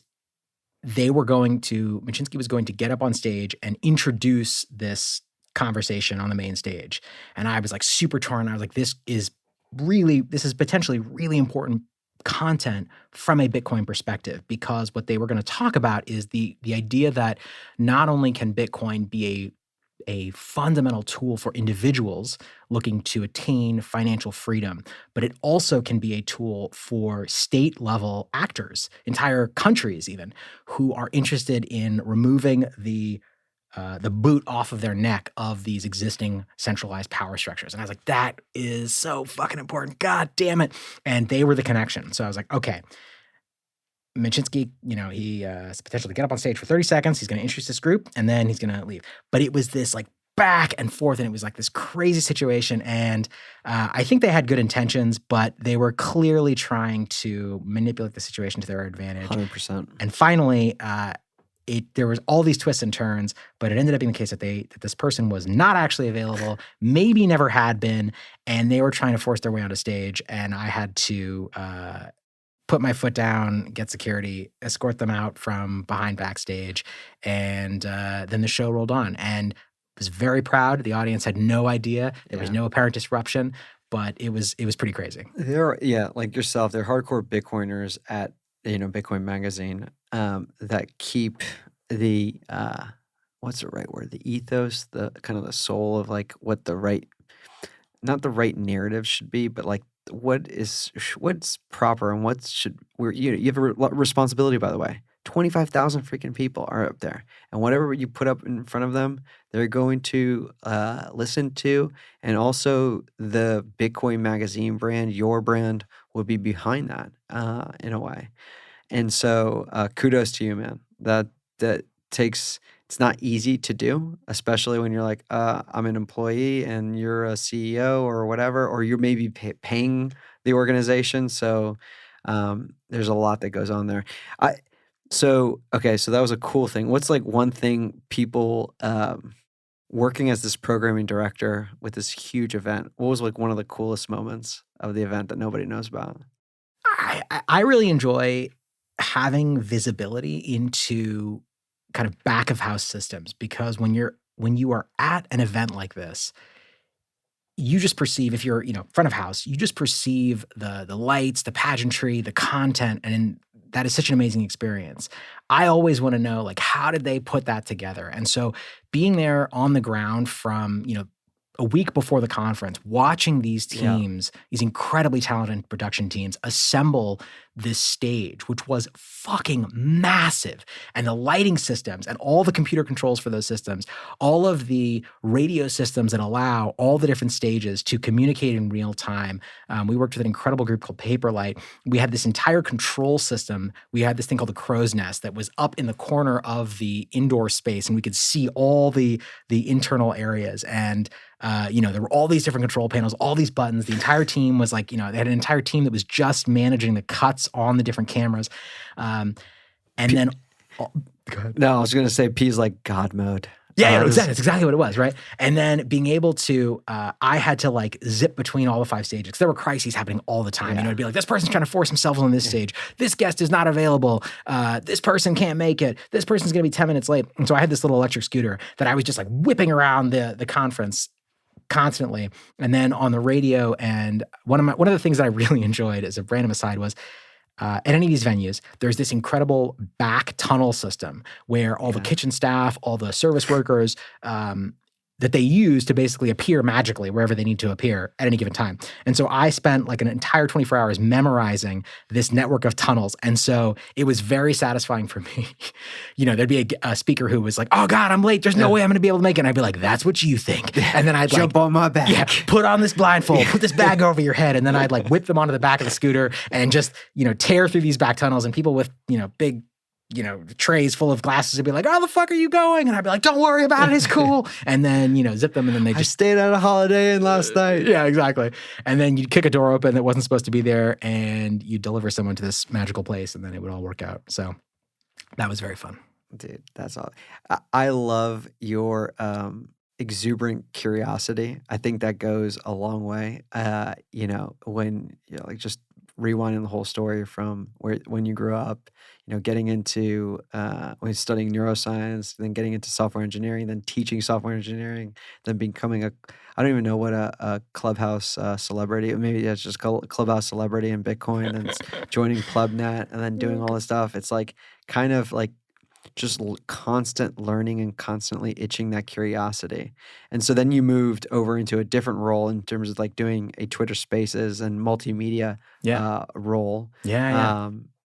Machinsky was going to get up on stage and introduce this conversation on the main stage. And I was like super torn. I was like, this is potentially really important content from a Bitcoin perspective, because what they were going to talk about is the idea that not only can Bitcoin be a fundamental tool for individuals looking to attain financial freedom, but it also can be a tool for state-level actors, entire countries even, who are interested in removing the boot off of their neck of these existing centralized power structures. And I was like, that is so fucking important. God damn it. And they were the connection. So I was like, okay, Machinsky, he has the potential to get up on stage for 30 seconds. He's going to introduce this group, and then he's going to leave. But it was this like back and forth, and it was like this crazy situation. And I think they had good intentions, but they were clearly trying to manipulate the situation to their advantage. 100%. And finally, there was all these twists and turns, but it ended up being the case that this person was not actually available, maybe never had been, and they were trying to force their way onto stage. And I had to put my foot down, get security, escort them out from behind backstage, and then the show rolled on. And I was very proud. The audience had no idea. There was no apparent disruption, but it was pretty crazy. Like yourself, they're hardcore Bitcoiners at Bitcoin Magazine that keep the what's the right word? The ethos, the kind of the soul of like what not the right narrative should be, but like what's proper and you have a responsibility, by the way. 25,000 freaking people are up there, and whatever you put up in front of them, they're going to listen to. And also the Bitcoin Magazine brand, your brand, will be behind that in a way. And so kudos to you, man. That it's not easy to do, especially when you're like, I'm an employee and you're a CEO or whatever, or you're maybe paying the organization. So there's a lot that goes on there. Okay, so that was a cool thing. What's like one thing people working as this programming director with this huge event, what was like one of the coolest moments of the event that nobody knows about? I really enjoy having visibility into kind of back of house systems, because when you are at an event like this, you just perceive, if you're, front of house, you just perceive the lights, the pageantry, the content, and that is such an amazing experience. I always want to know, like, how did they put that together? And so being there on the ground from, a week before the conference, watching these Yeah. teams, these incredibly talented production teams, assemble this stage, which was fucking massive, and the lighting systems and all the computer controls for those systems, all of the radio systems that allow all the different stages to communicate in real time. We worked with an incredible group called Paperlight. We had this entire control system. We had this thing called the Crow's Nest that was up in the corner of the indoor space, and we could see all the internal areas. And there were all these different control panels, all these buttons. The entire team was like, they had an entire team that was just managing the cuts on the different cameras. And then, go ahead. No, I was going to say P's like God mode. Yeah, exactly. That's exactly what it was, right? And then being able to, I had to like zip between all the 5 stages, because there were crises happening all the time. Yeah. It'd be like, this person's trying to force themselves on this stage. This guest is not available. This person can't make it. This person's going to be 10 minutes late. And so I had this little electric scooter that I was just like whipping around the conference constantly. And then on the radio, and one of the things that I really enjoyed, as a random aside, was at any of these venues, there's this incredible back tunnel system where all the kitchen staff, all the service workers, that they use to basically appear magically wherever they need to appear at any given time. And so I spent like an entire 24 hours memorizing this network of tunnels. And so it was very satisfying for me. There'd be a speaker who was like, oh God, I'm late. There's no way I'm going to be able to make it. And I'd be like, that's what you think. And then I'd jump on my back. Yeah, put on this blindfold, put this bag over your head. And then I'd like whip them onto the back of the scooter and just, tear through these back tunnels, and people with, big, trays full of glasses would be like, "Oh, the fuck are you going?" And I'd be like, "Don't worry about it, it's cool." And then, zip them, and then they I just stayed at a Holiday Inn last night. Yeah, exactly. And then you'd kick a door open that wasn't supposed to be there, and you'd deliver someone to this magical place, and then it would all work out. So that was very fun. Dude, that's all. I love your exuberant curiosity. I think that goes a long way. When like just rewinding the whole story from when you grew up, getting into when studying neuroscience, then getting into software engineering, then teaching software engineering, then becoming I don't even know what a Clubhouse celebrity, maybe it's just Clubhouse celebrity in Bitcoin, and joining PlebNet, and then doing all this stuff. It's like kind of like just constant learning and constantly itching that curiosity. And so then you moved over into a different role in terms of like doing a Twitter Spaces and multimedia role. Yeah.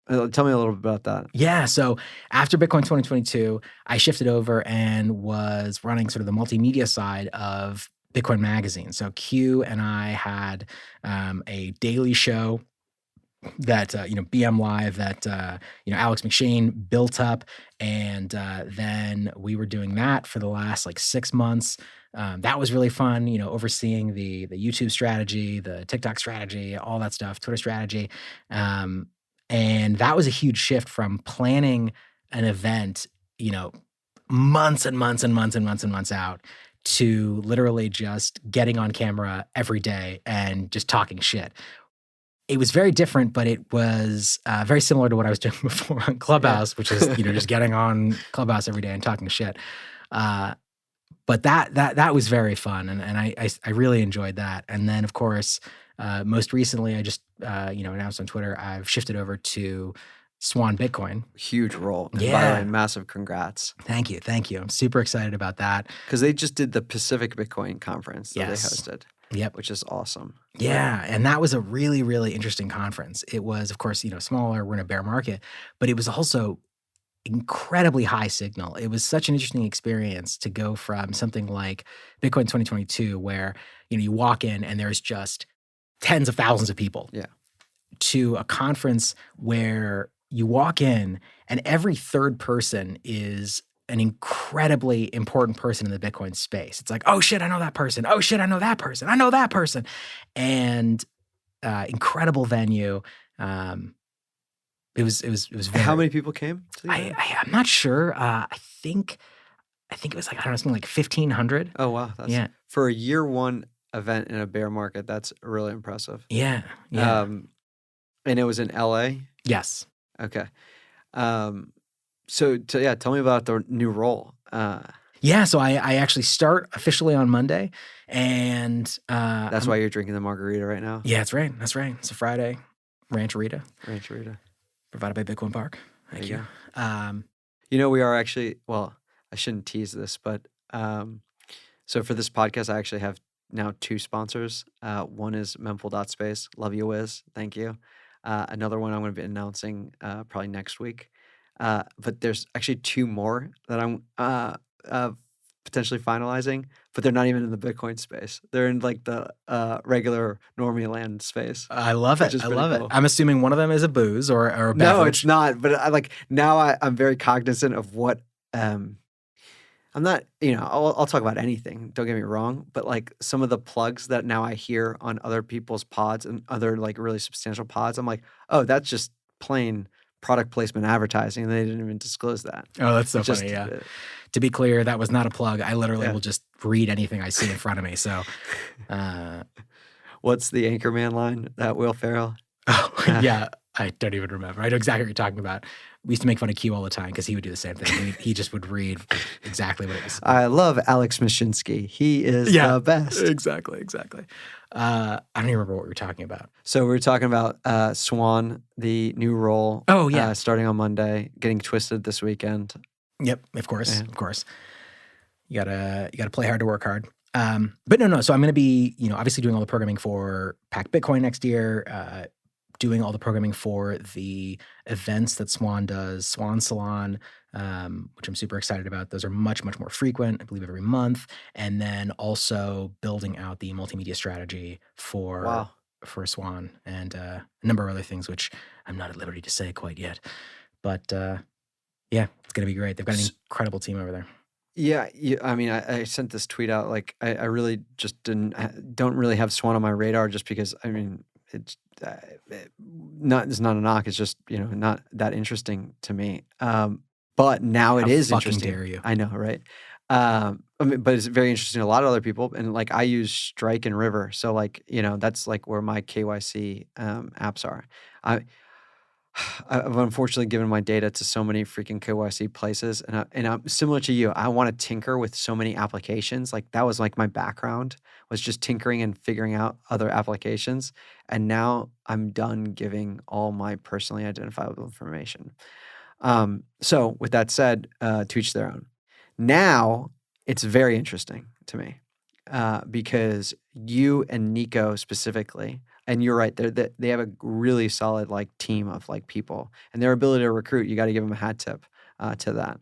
Tell me a little bit about that. Yeah. So after Bitcoin 2022, I shifted over and was running sort of the multimedia side of Bitcoin Magazine. So Q and I had a daily show that, BM Live, that, Alex McShane built up. And then we were doing that for the last like 6 months. That was really fun, overseeing the YouTube strategy, the TikTok strategy, all that stuff, Twitter strategy. And that was a huge shift from planning an event, months and months and months and months and months out, to literally just getting on camera every day and just talking shit. It was very different, but it was very similar to what I was doing before on Clubhouse, which is, just getting on Clubhouse every day and talking shit. But that was very fun, and I really enjoyed that. And then, of course, most recently, I just announced on Twitter, I've shifted over to Swan Bitcoin. Huge role. And Yeah. by the way, massive congrats. Thank you. I'm super excited about that. Because they just did the Pacific Bitcoin conference that Yes. they hosted. Yep. Which is awesome. Yeah, and that was a really, really interesting conference. It was, of course, smaller. We're in a bear market, but it was also incredibly high signal. It was such an interesting experience to go from something like Bitcoin 2022, where you walk in and there's just tens of thousands of people, to a conference where you walk in and every third person is an incredibly important person in the Bitcoin space. It's like, oh shit, I know that person. Oh shit, I know that person. I know that person. And incredible venue. It was very. How many people came to the event? I'm not sure. I think it was like, I don't know, something like 1,500. Oh wow, that's for a year one event in a bear market. That's really impressive. Yeah. And it was in LA. Yes. Okay. So tell me about the new role. So I actually start officially on Monday, and that's why you're drinking the margarita right now. Yeah, that's right. That's right. It's a Friday, Rancherita, provided by Bitcoin Park. Thank you. We are actually, well, I shouldn't tease this, but so for this podcast, I actually have now 2 sponsors. One is mempool.space. Love you, Wiz. Thank you. Another one I'm going to be announcing probably next week. But there's actually 2 more that I'm potentially finalizing, but they're not even in the Bitcoin space. They're in like the regular normie land space. I love it. I love it. I'm assuming one of them is a booze or a beverage. No, it's not. But I'm very cognizant of what I'm not, I'll talk about anything. Don't get me wrong. But like some of the plugs that now I hear on other people's pods and other like really substantial pods, I'm like, oh, that's just plain product placement advertising. And they didn't even disclose that. Oh, that's so funny. Yeah. To be clear, that was not a plug. I literally will just read anything I see in front of me. So, what's the Anchorman line? That Will Ferrell? Oh, yeah. I don't even remember. I know exactly what you're talking about. We used to make fun of Q all the time because he would do the same thing. He just would read exactly what it was. I love Alex Mashinsky. He is the best. Exactly. I don't even remember what we were talking about. So we were talking about Swan, the new role. Oh, yeah. Starting on Monday, getting twisted this weekend. Yep, of course. You gotta play hard to work hard. But no. So I'm going to be, obviously doing all the programming for Pack Bitcoin next year. Doing all the programming for the events that Swan does, Swan Salon, which I'm super excited about. Those are much, much more frequent, I believe every month. And then also building out the multimedia strategy for Swan and a number of other things, which I'm not at liberty to say quite yet. But it's going to be great. They've got an incredible team over there. Yeah, I sent this tweet out. Like, I really just don't really have Swan on my radar just because, it's not a knock. It's just, not that interesting to me. But now it is interesting. Dare you? I know, right? But it's very interesting to a lot of other people. And like, I use Strike and River. So like, that's like where my KYC apps are. I've unfortunately given my data to so many freaking KYC places, and I'm similar to you. I want to tinker with so many applications. Like that was like my background was just tinkering and figuring out other applications. And now I'm done giving all my personally identifiable information. So with that said, to each their own. Now it's very interesting to me because you and Nico specifically. And you're right. They have a really solid like team of like people, and their ability to recruit. You got to give them a hat tip to that.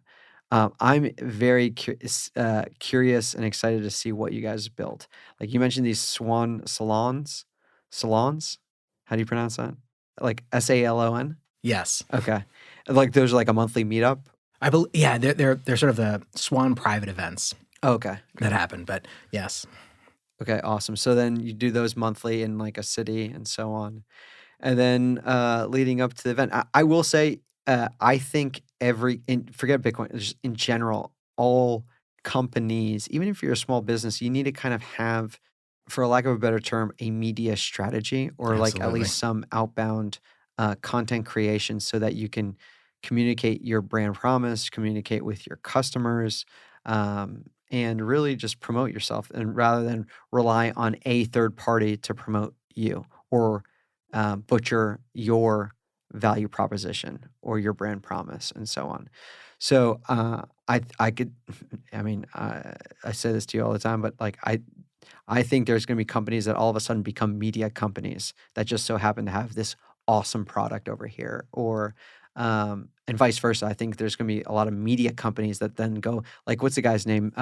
I'm very curious and excited to see what you guys built. Like you mentioned these Swan salons. How do you pronounce that? Like SALON? Yes. Okay. Like those are like a monthly meetup. I believe. Yeah, they're sort of the Swan private events. Okay. That happen, but yes. Okay, awesome. So then you do those monthly in like a city and so on. And then leading up to the event, I will say, I think forget Bitcoin, just in general, all companies, even if you're a small business, you need to kind of have, for lack of a better term, a media strategy or like at least some outbound content creation so that you can communicate your brand promise, communicate with your customers, and really just promote yourself, and rather than rely on a third party to promote you or butcher your value proposition or your brand promise and so on. So I say this to you all the time, but like I think there's going to be companies that all of a sudden become media companies that just so happen to have this awesome product over here, or and vice versa. I think there's going to be a lot of media companies that then go, like, what's the guy's name?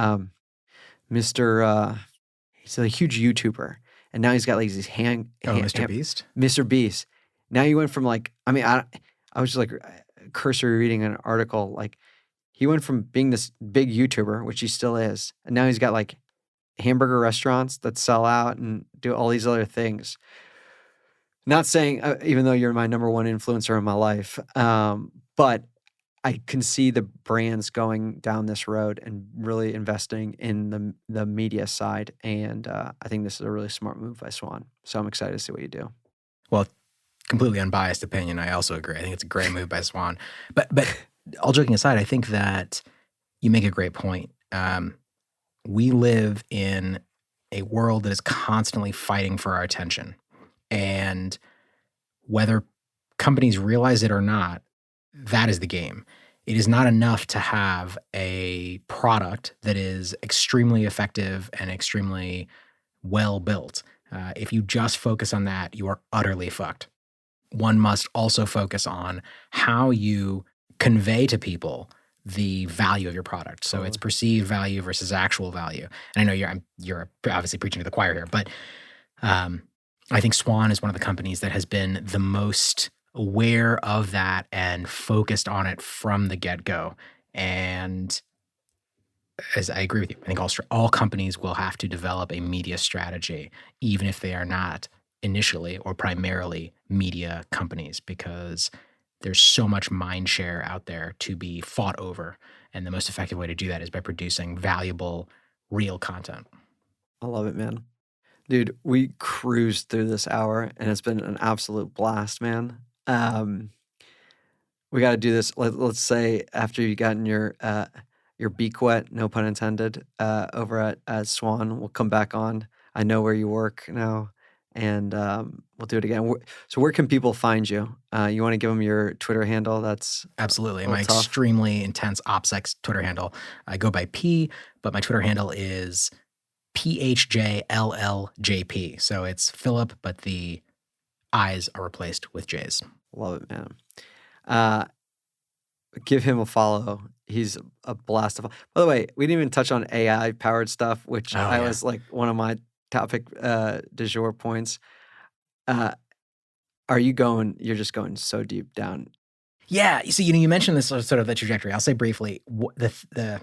He's a huge YouTuber, and now he's got like these Mr. Beast? Mr. Beast. Now you went from like, I was just like cursory reading an article, like He went from being this big YouTuber, which he still is, and now he's got like hamburger restaurants that sell out and do all these other things. Not saying, even though you're my number one influencer in my life, but I can see the brands going down this road and really investing in the media side. And I think this is a really smart move by Swan. So I'm excited to see what you do. Well, completely unbiased opinion. I also agree. I think it's a great move by Swan. But all joking aside, I think that you make a great point. We live in a world that is constantly fighting for our attention. And whether companies realize it or not, that is the game. It is not enough to have a product that is extremely effective and extremely well built. If you just focus on that, you are utterly fucked. One must also focus on how you convey to people the value of your product. So it's perceived value versus actual value. And I know you're obviously preaching to the choir here, but I think Swan is one of the companies that has been the most aware of that and focused on it from the get-go. And as I agree with you, I think all companies will have to develop a media strategy, even if they are not initially or primarily media companies, because there's so much mind share out there to be fought over. And the most effective way to do that is by producing valuable, real content. I love it, man. Dude, we cruised through this hour and it's been an absolute blast, man. We got to do this. Let's say after you gotten your beak wet, no pun intended, over at Swan, we'll come back on. I know where you work now, and we'll do it again. So where can people find you? You want to give them your Twitter handle? That's absolutely my extremely intense OPSEC Twitter handle. I go by P, but my Twitter handle is PHJLLJP. So it's Philip, but the I's are replaced with J's. Love it, man. Give him a follow. He's a blast of fun. By the way, we didn't even touch on AI powered stuff, which was like one of my topic du jour points. You're just going so deep down. Yeah. So, you mentioned this sort of the trajectory. I'll say briefly, the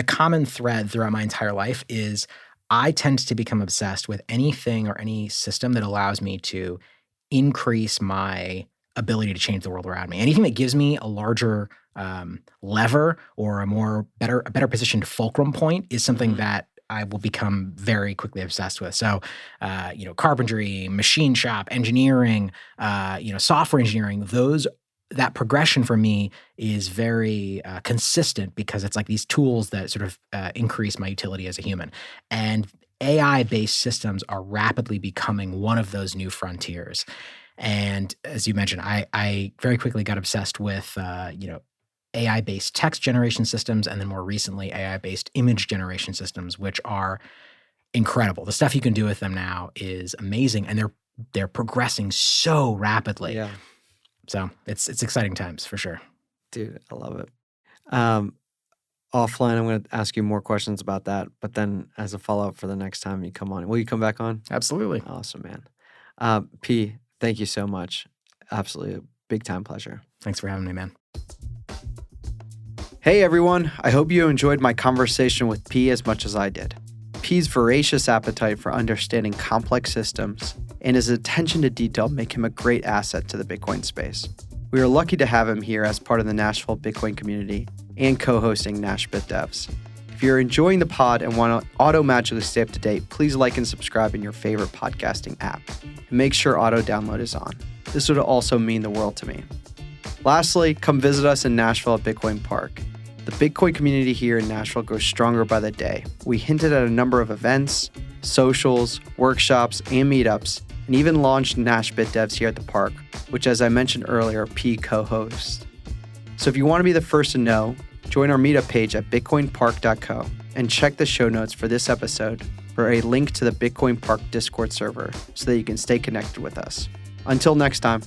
common thread throughout my entire life is I tend to become obsessed with anything or any system that allows me to increase my ability to change the world around me. Anything that gives me a larger lever or a better positioned fulcrum point is something that I will become very quickly obsessed with. So, carpentry, machine shop, engineering, software engineering, that progression for me is very consistent because it's like these tools that sort of increase my utility as a human. And AI-based systems are rapidly becoming one of those new frontiers. And as you mentioned, I very quickly got obsessed with, AI-based text generation systems, and then more recently, AI-based image generation systems, which are incredible. The stuff you can do with them now is amazing, and they're progressing so rapidly. Yeah. So it's exciting times for sure. Dude, I love it. Offline, I'm going to ask you more questions about that, but then as a follow-up for the next time you come on, will you come back on? Absolutely. Awesome, man. P, thank you so much. Absolutely a big time pleasure. Thanks for having me, man. Hey everyone, I hope you enjoyed my conversation with P as much as I did. P's voracious appetite for understanding complex systems and his attention to detail make him a great asset to the Bitcoin space. We are lucky to have him here as part of the Nashville Bitcoin community and co-hosting Nash BitDevs. If you're enjoying the pod and want to auto-magically stay up to date, please like and subscribe in your favorite podcasting app. And make sure auto-download is on. This would also mean the world to me. Lastly, come visit us in Nashville at Bitcoin Park. The Bitcoin community here in Nashville grows stronger by the day. We hinted at a number of events, socials, workshops, and meetups, and even launched Nash BitDevs here at the park, which, as I mentioned earlier, P co-hosts. So if you want to be the first to know, join our meetup page at bitcoinpark.co and check the show notes for this episode for a link to the Bitcoin Park Discord server so that you can stay connected with us. Until next time.